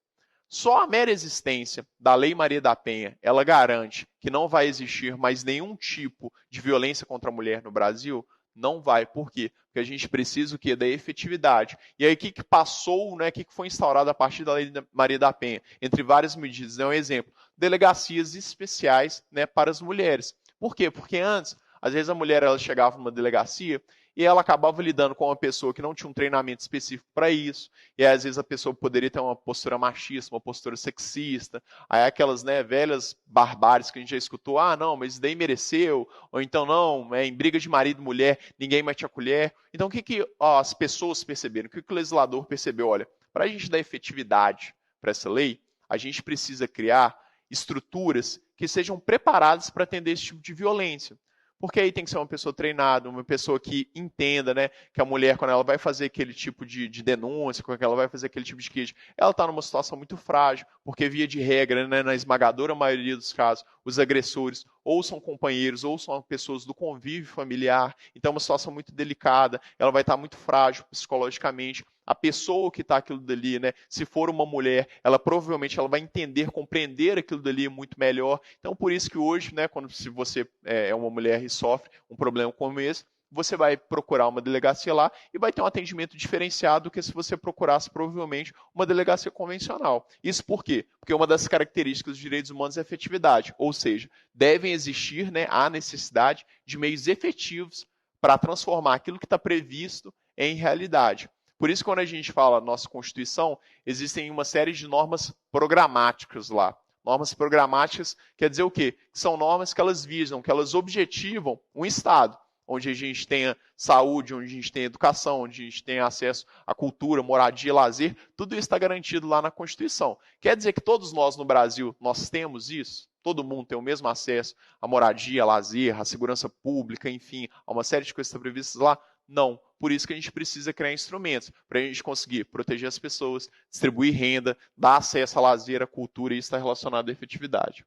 Só a mera existência da Lei Maria da Penha, ela garante que não vai existir mais nenhum tipo de violência contra a mulher no Brasil? Não vai. Por quê? Porque a gente precisa o quê? Da efetividade. E aí, o que passou, né? O que foi instaurado a partir da Lei Maria da Penha? Entre várias medidas, um exemplo. Delegacias especiais, né, para as mulheres. Por quê? Porque antes, às vezes a mulher ela chegava numa delegacia e ela acabava lidando com uma pessoa que não tinha um treinamento específico para isso, e aí, às vezes a pessoa poderia ter uma postura machista, uma postura sexista, aí aquelas, né, velhas barbáries que a gente já escutou, ah, não, mas daí mereceu, ou então não, em briga de marido e mulher, ninguém mete a colher. Então o que as pessoas perceberam? O que o legislador percebeu? Olha, para a gente dar efetividade para essa lei, a gente precisa criar estruturas que sejam preparadas para atender esse tipo de violência. Porque aí tem que ser uma pessoa treinada, uma pessoa que entenda, né, que a mulher, quando ela vai fazer aquele tipo de denúncia, quando ela vai fazer aquele tipo de queixa, ela está numa situação muito frágil, porque via de regra, né, na esmagadora maioria dos casos, os agressores ou são companheiros ou são pessoas do convívio familiar, então é uma situação muito delicada, ela vai estar muito frágil psicologicamente. A pessoa que está aquilo dali, né, se for uma mulher, ela provavelmente ela vai entender, compreender aquilo dali muito melhor. Então, por isso que hoje, né, se você é uma mulher e sofre um problema como esse, você vai procurar uma delegacia lá e vai ter um atendimento diferenciado do que se você procurasse provavelmente uma delegacia convencional. Isso por quê? Porque uma das características dos direitos humanos é a efetividade, ou seja, devem existir, né, a necessidade de meios efetivos para transformar aquilo que está previsto em realidade. Por isso, quando a gente fala nossa Constituição, existem uma série de normas programáticas lá. Normas programáticas quer dizer o quê? São normas que elas visam, que elas objetivam um Estado, onde a gente tenha saúde, onde a gente tenha educação, onde a gente tenha acesso à cultura, moradia, lazer, tudo isso está garantido lá na Constituição. Quer dizer que todos nós no Brasil, nós temos isso? Todo mundo tem o mesmo acesso à moradia, à lazer, à segurança pública, enfim, a uma série de coisas que estão previstas lá? Não. Por isso que a gente precisa criar instrumentos, para a gente conseguir proteger as pessoas, distribuir renda, dar acesso à lazer, à cultura, e isso está relacionado à efetividade.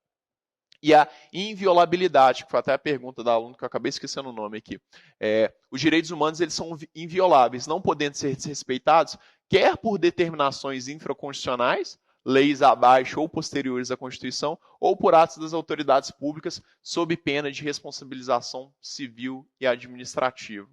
E a inviolabilidade, que foi até a pergunta da aluna, que eu acabei esquecendo o nome aqui. Os direitos humanos eles são invioláveis, não podendo ser desrespeitados, quer por determinações infraconstitucionais, leis abaixo ou posteriores à Constituição, ou por atos das autoridades públicas, sob pena de responsabilização civil e administrativa.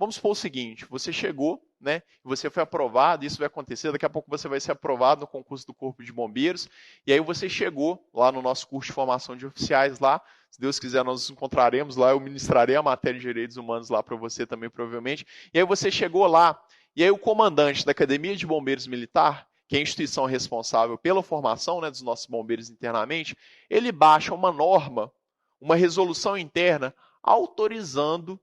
Vamos supor o seguinte, você chegou, né, você foi aprovado, isso vai acontecer, daqui a pouco você vai ser aprovado no concurso do Corpo de Bombeiros, e aí você chegou lá no nosso curso de formação de oficiais lá, se Deus quiser nós nos encontraremos lá, eu ministrarei a matéria de direitos humanos lá para você também provavelmente, e aí você chegou lá, e aí o comandante da Academia de Bombeiros Militar, que é a instituição responsável pela formação, né, dos nossos bombeiros internamente, ele baixa uma norma, uma resolução interna, autorizando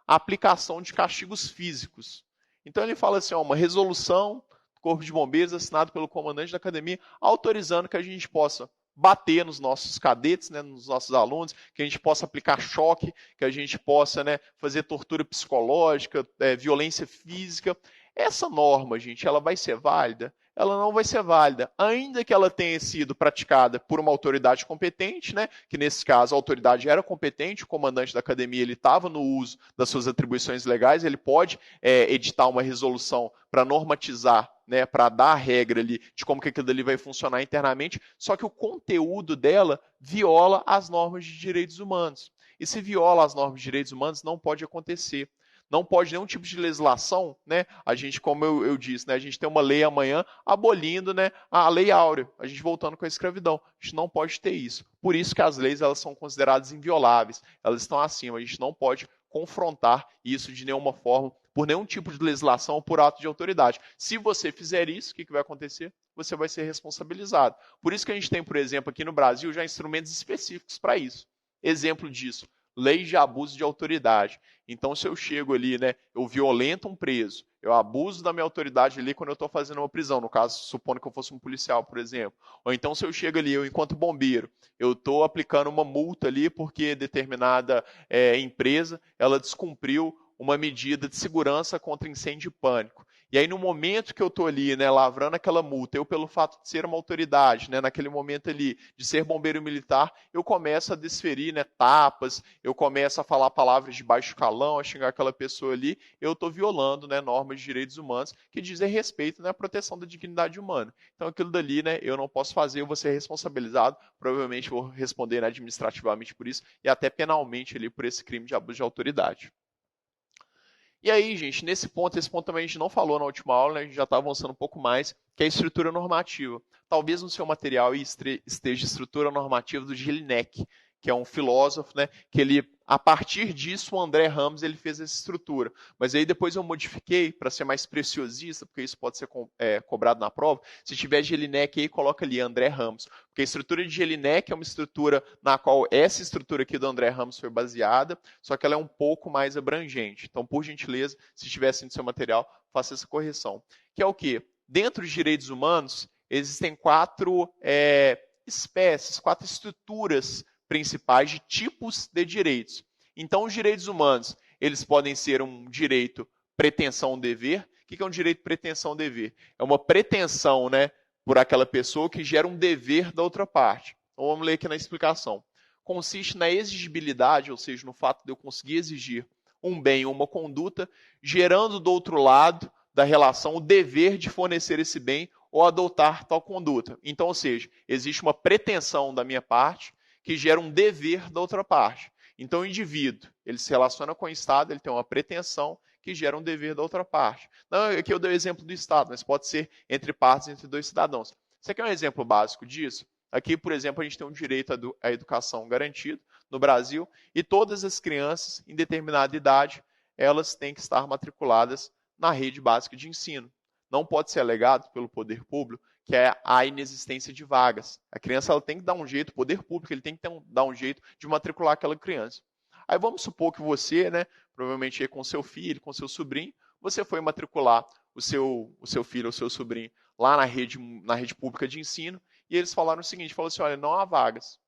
a aplicação de castigos físicos. Então ele fala assim, uma resolução do Corpo de Bombeiros assinado pelo comandante da academia, autorizando que a gente possa bater nos nossos cadetes, né, nos nossos alunos, que a gente possa aplicar choque, que a gente possa, né, fazer tortura psicológica, violência física. Essa norma, gente, ela vai ser válida? ela não vai ser válida, ainda que ela tenha sido praticada por uma autoridade competente, né? Que nesse caso a autoridade era competente, o comandante da academia ele estava no uso das suas atribuições legais, ele pode editar uma resolução para normatizar, né, para dar a regra ali de como que aquilo ali vai funcionar internamente, só que o conteúdo dela viola as normas de direitos humanos. E se viola as normas de direitos humanos, não pode acontecer. Não pode nenhum tipo de legislação, né? A gente, como eu disse, né? A gente tem uma lei amanhã abolindo, né, a lei áurea, a gente voltando com a escravidão. A gente não pode ter isso. Por isso que as leis elas são consideradas invioláveis. Elas estão acima. A gente não pode confrontar isso de nenhuma forma, por nenhum tipo de legislação ou por ato de autoridade. Se você fizer isso, o que vai acontecer? Você vai ser responsabilizado. Por isso que a gente tem, por exemplo, aqui no Brasil, já instrumentos específicos para isso. Exemplo disso, lei de abuso de autoridade. Então, se eu chego ali, né, eu violento um preso, eu abuso da minha autoridade ali quando eu estou fazendo uma prisão, no caso, supondo que eu fosse um policial, por exemplo. Ou então, se eu chego ali, eu enquanto bombeiro, eu estou aplicando uma multa ali porque determinada empresa, ela descumpriu uma medida de segurança contra incêndio e pânico. E aí, no momento que eu estou ali, né, lavrando aquela multa, eu, pelo fato de ser uma autoridade, né, naquele momento ali, de ser bombeiro militar, eu começo a desferir, né, tapas, eu começo a falar palavras de baixo calão, a xingar aquela pessoa ali, eu estou violando, né, normas de direitos humanos que dizem respeito, né, à proteção da dignidade humana. Então, aquilo dali, né, eu não posso fazer, eu vou ser responsabilizado, provavelmente vou responder, né, administrativamente por isso e até penalmente ali por esse crime de abuso de autoridade. E aí, gente, nesse ponto, esse ponto também a gente não falou na última aula, né? A gente já está avançando um pouco mais, que é a estrutura normativa. Talvez no seu material esteja a estrutura normativa do Jelinek, que é um filósofo, né? Que ele, a partir disso, o André Ramos ele fez essa estrutura. Mas aí depois eu modifiquei para ser mais preciosista, porque isso pode ser cobrado na prova. Se tiver Jelinek aí, coloca ali André Ramos. Porque a estrutura de Jelinek é uma estrutura na qual essa estrutura aqui do André Ramos foi baseada, só que ela é um pouco mais abrangente. Então, por gentileza, se estiver assim no seu material, faça essa correção. Que é o quê? Dentro dos direitos humanos, existem quatro espécies, quatro estruturas principais de tipos de direitos. Então, os direitos humanos, eles podem ser um direito pretensão-dever. O que é um direito pretensão-dever? É uma pretensão, né, por aquela pessoa que gera um dever da outra parte. Então, vamos ler aqui na explicação. Consiste na exigibilidade, ou seja, no fato de eu conseguir exigir um bem ou uma conduta, gerando do outro lado da relação o dever de fornecer esse bem ou adotar tal conduta. Então, ou seja, existe uma pretensão da minha parte que gera um dever da outra parte. Então, o indivíduo, ele se relaciona com o Estado, ele tem uma pretensão que gera um dever da outra parte. Não, aqui eu dei o exemplo do Estado, mas pode ser entre partes, entre dois cidadãos. Você quer um exemplo básico disso? Aqui, por exemplo, a gente tem um direito à educação garantido no Brasil e todas as crianças, em determinada idade, elas têm que estar matriculadas na rede básica de ensino. Não pode ser alegado pelo poder público que é a inexistência de vagas. A criança ela tem que dar um jeito, o poder público ele tem que dar um jeito de matricular aquela criança. Aí vamos supor que você, né, provavelmente com seu filho, com seu sobrinho, você foi matricular o seu filho ou seu sobrinho lá na rede pública de ensino e eles falaram o seguinte, falaram assim, olha, não há vagas.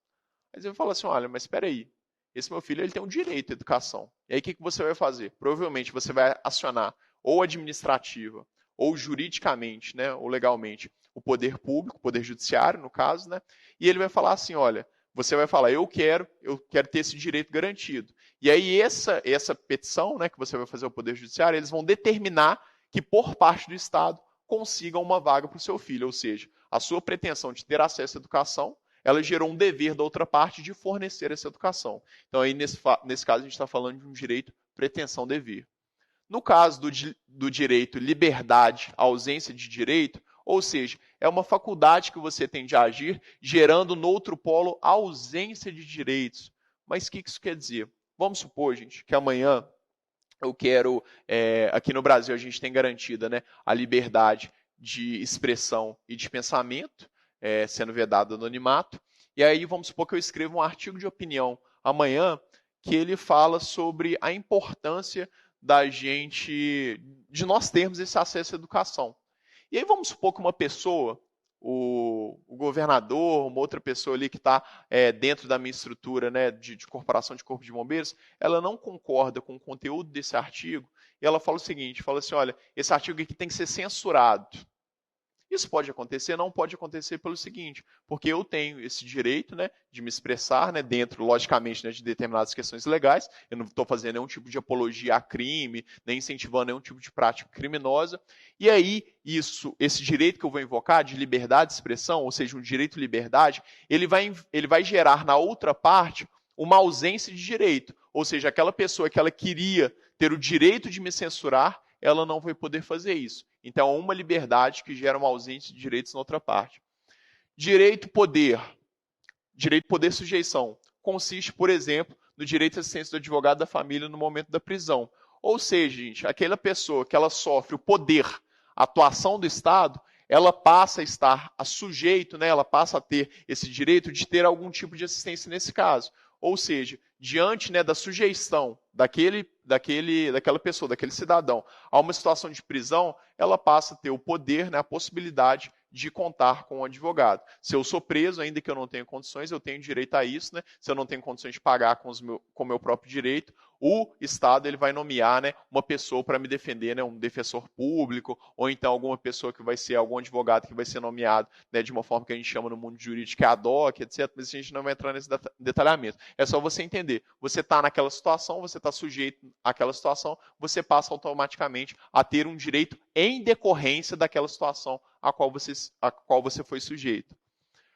Aí você fala assim, olha, mas espera aí, esse meu filho ele tem um direito à educação. E aí o que você vai fazer? Provavelmente você vai acionar ou administrativa ou juridicamente, né, ou legalmente, o poder público, o poder judiciário, no caso, né, e ele vai falar assim, olha, você vai falar, eu quero ter esse direito garantido. E aí essa petição, né, que você vai fazer ao poder judiciário, eles vão determinar que por parte do Estado consigam uma vaga para o seu filho, ou seja, a sua pretensão de ter acesso à educação, ela gerou um dever da outra parte de fornecer essa educação. Então aí nesse caso a gente está falando de um direito pretensão-dever. No caso do direito liberdade, ausência de direito, ou seja, é uma faculdade que você tem de agir, gerando no outro polo ausência de direitos. Mas o que isso quer dizer? Vamos supor, gente, que amanhã eu quero, aqui no Brasil a gente tem garantida, né, a liberdade de expressão e de pensamento, sendo vedado o anonimato, e aí vamos supor que eu escreva um artigo de opinião amanhã que ele fala sobre a importância de nós termos esse acesso à educação. E aí vamos supor que uma pessoa, o governador, uma outra pessoa ali que está dentro da minha estrutura, né, de corporação de corpo de bombeiros, ela não concorda com o conteúdo desse artigo e ela fala o seguinte, fala assim, olha, esse artigo aqui tem que ser censurado. Isso pode acontecer? Não pode acontecer pelo seguinte, porque eu tenho esse direito, né, de me expressar, né, dentro, logicamente, né, de determinadas questões legais, eu não estou fazendo nenhum tipo de apologia a crime, nem incentivando nenhum tipo de prática criminosa, e aí esse direito que eu vou invocar, de liberdade de expressão, ou seja, um direito de liberdade, ele vai gerar na outra parte uma ausência de direito, ou seja, aquela pessoa que ela queria ter o direito de me censurar, ela não vai poder fazer isso. Então, uma liberdade que gera uma ausência de direitos na outra parte. Direito poder. Direito poder sujeição. Consiste, por exemplo, no direito à assistência do advogado da família no momento da prisão. Ou seja, gente, aquela pessoa que ela sofre o poder, a atuação do Estado, ela passa a estar sujeito, né, ela passa a ter esse direito de ter algum tipo de assistência nesse caso. Ou seja, diante, né, da sujeição daquela pessoa, daquele cidadão, a uma situação de prisão, ela passa a ter o poder, né, a possibilidade de contar com um advogado. Se eu sou preso, ainda que eu não tenha condições, eu tenho direito a isso, né? Se eu não tenho condições de pagar com o meu próprio direito, o Estado ele vai nomear, né, uma pessoa para me defender, né, um defensor público, ou então alguma pessoa que vai ser, algum advogado que vai ser nomeado, né, de uma forma que a gente chama no mundo jurídico, que é ad hoc, etc. Mas a gente não vai entrar nesse detalhamento. É só você entender. Você está naquela situação, você está sujeito àquela situação, você passa automaticamente a ter um direito em decorrência daquela situação a qual você foi sujeito.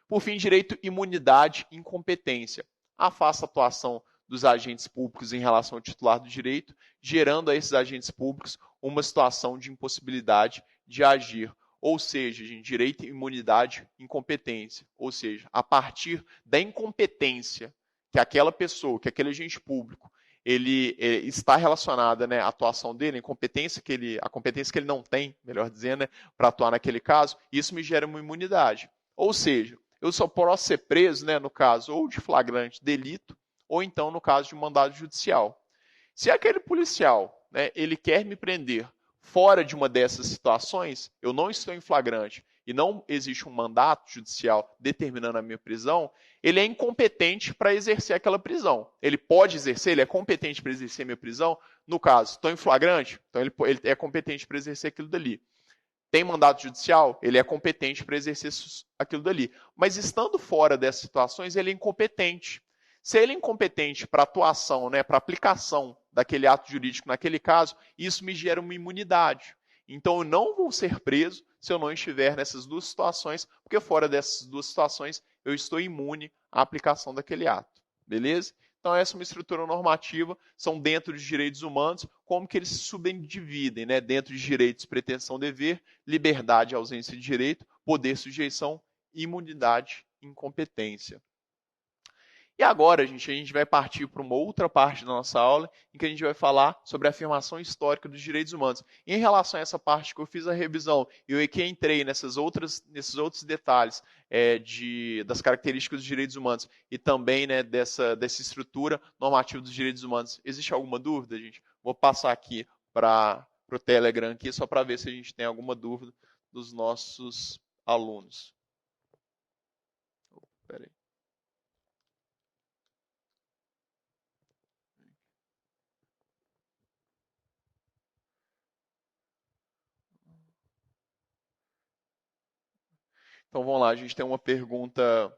Por fim, direito, imunidade, incompetência. Afasta a atuação dos agentes públicos em relação ao titular do direito, gerando a esses agentes públicos uma situação de impossibilidade de agir. Ou seja, direito, imunidade, incompetência. Ou seja, a partir da incompetência que aquela pessoa, que aquele agente público, ele está relacionada, né, à atuação dele, a competência que ele não tem, melhor dizendo, né, para atuar naquele caso, isso me gera uma imunidade. Ou seja, eu só posso ser preso, né, no caso ou de flagrante delito, ou então no caso de mandado judicial. Se aquele policial, né, ele quer me prender fora de uma dessas situações, eu não estou em flagrante e não existe um mandato judicial determinando a minha prisão, ele é incompetente para exercer aquela prisão. Ele pode exercer, ele é competente para exercer a minha prisão. No caso, estou em flagrante, então ele é competente para exercer aquilo dali. Tem mandato judicial, ele é competente para exercer aquilo dali. Mas estando fora dessas situações, ele é incompetente. Se ele é incompetente para atuação, né, para aplicação daquele ato jurídico naquele caso, isso me gera uma imunidade. Então eu não vou ser preso se eu não estiver nessas duas situações, porque fora dessas duas situações eu estou imune à aplicação daquele ato. Beleza? Então essa é uma estrutura normativa, são dentro de direitos humanos, como que eles se subdividem, né? Dentro de direitos, pretensão, dever, liberdade, ausência de direito, poder, sujeição, imunidade, incompetência. E agora, gente, a gente vai partir para uma outra parte da nossa aula, em que a gente vai falar sobre a afirmação histórica dos direitos humanos. E em relação a essa parte que eu fiz a revisão, eu aqui entrei nesses outros detalhes das características dos direitos humanos e também, né, dessa estrutura normativa dos direitos humanos. Existe alguma dúvida, gente? Vou passar aqui para o Telegram aqui, só para ver se a gente tem alguma dúvida dos nossos alunos. Espera aí. Então vamos lá, a gente tem uma pergunta.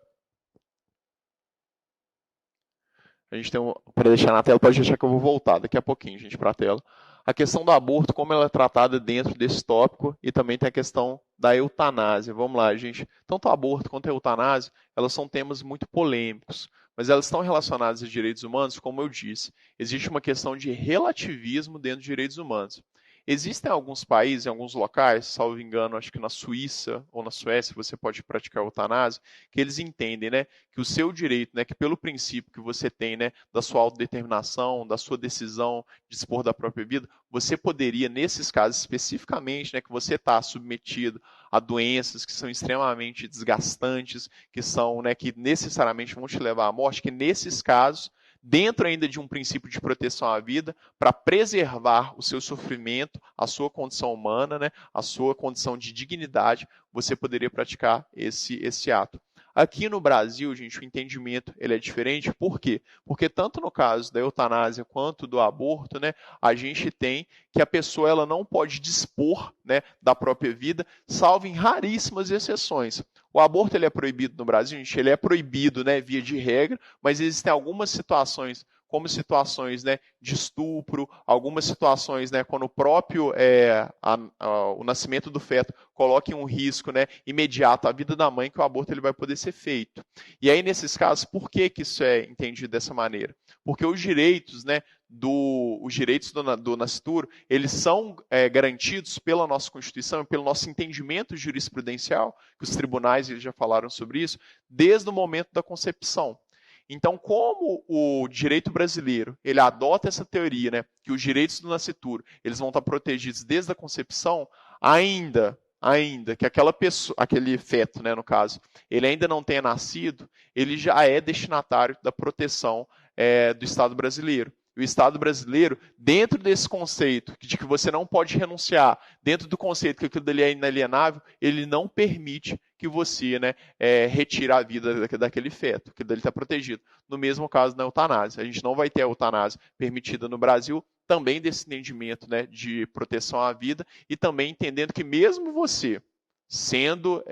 A gente tem para deixar na tela, pode deixar que eu vou voltar daqui a pouquinho, gente, para a tela. A questão do aborto, como ela é tratada dentro desse tópico, e também tem a questão da eutanásia. Vamos lá, gente. Tanto o aborto quanto a eutanásia, elas são temas muito polêmicos, mas elas estão relacionadas aos direitos humanos, como eu disse. Existe uma questão de relativismo dentro dos direitos humanos. Existem alguns países, em alguns locais, salvo engano, acho que na Suíça ou na Suécia, você pode praticar a eutanásia, que eles entendem, né, que o seu direito, né, que pelo princípio que você tem, né, da sua autodeterminação, da sua decisão de dispor da própria vida, você poderia, nesses casos especificamente, né, que você está submetido a doenças que são extremamente desgastantes, que são, né, que necessariamente vão te levar à morte, que nesses casos dentro ainda de um princípio de proteção à vida, para preservar o seu sofrimento, a sua condição humana, né, a sua condição de dignidade, você poderia praticar esse ato. Aqui no Brasil, gente, o entendimento ele é diferente. Por quê? Porque tanto no caso da eutanásia quanto do aborto, né, a gente tem que a pessoa ela não pode dispor, né, da própria vida, salvo em raríssimas exceções. O aborto ele é proibido no Brasil, gente, ele é proibido, né, via de regra, mas existem algumas situações, como situações, né, de estupro, algumas situações, né, quando o próprio o nascimento do feto coloca em um risco, né, imediato a vida da mãe, que o aborto ele vai poder ser feito. E aí, nesses casos, por que isso é entendido dessa maneira? Porque os direitos, né, os direitos do nascituro, eles são garantidos pela nossa Constituição e pelo nosso entendimento jurisprudencial, que os tribunais eles já falaram sobre isso, desde o momento da concepção. Então, como o direito brasileiro ele adota essa teoria, né, que os direitos do nascituro eles vão estar protegidos desde a concepção, ainda que aquela pessoa, aquele feto, né, no caso, ele ainda não tenha nascido, ele já é destinatário da proteção do Estado brasileiro. O Estado brasileiro, dentro desse conceito de que você não pode renunciar, dentro do conceito que aquilo dali é inalienável, ele não permite que você, né, retire a vida daquele feto, que dele está protegido. No mesmo caso da eutanásia. A gente não vai ter a eutanásia permitida no Brasil, também desse entendimento, né, de proteção à vida, e também entendendo que mesmo você sendo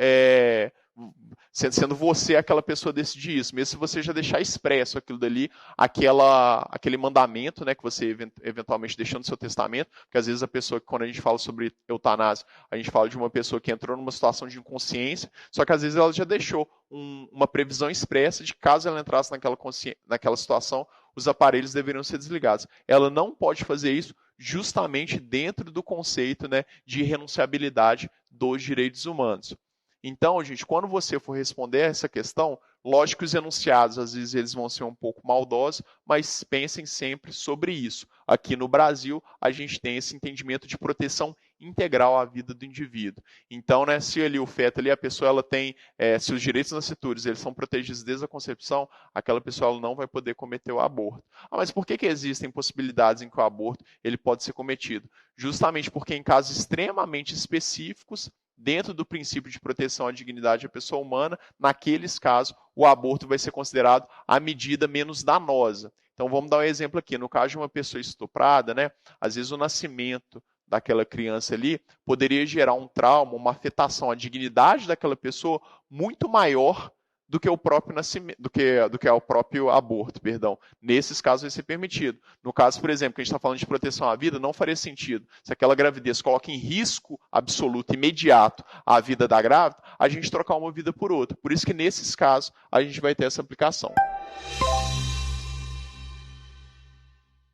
você aquela pessoa decidir isso, mesmo se você já deixar expresso aquilo dali, aquele mandamento, né, que você eventualmente deixou no seu testamento, porque às vezes a pessoa, quando a gente fala sobre eutanásia, a gente fala de uma pessoa que entrou numa situação de inconsciência, só que às vezes ela já deixou uma previsão expressa de caso ela entrasse naquela situação, os aparelhos deveriam ser desligados. Ela não pode fazer isso justamente dentro do conceito, né, de renunciabilidade dos direitos humanos. Então, gente, quando você for responder essa questão, lógico que os enunciados, às vezes, eles vão ser um pouco maldosos, mas pensem sempre sobre isso. Aqui no Brasil, a gente tem esse entendimento de proteção integral à vida do indivíduo. Então, né, se ali o feto, ali, a pessoa ela tem, se os direitos nascituros eles são protegidos desde a concepção, aquela pessoa ela não vai poder cometer o aborto. Mas por que existem possibilidades em que o aborto ele pode ser cometido? Justamente porque em casos extremamente específicos, dentro do princípio de proteção à dignidade da pessoa humana, naqueles casos, o aborto vai ser considerado a medida menos danosa. Então, vamos dar um exemplo aqui. No caso de uma pessoa estuprada, né, às vezes o nascimento daquela criança ali poderia gerar um trauma, uma afetação à dignidade daquela pessoa muito maior do que o próprio nascimento, do que o próprio aborto, perdão. Nesses casos vai ser permitido. No caso, por exemplo, que a gente está falando de proteção à vida, não faria sentido. Se aquela gravidez coloca em risco absoluto, imediato, a vida da grávida, a gente trocar uma vida por outra. Por isso que nesses casos a gente vai ter essa aplicação.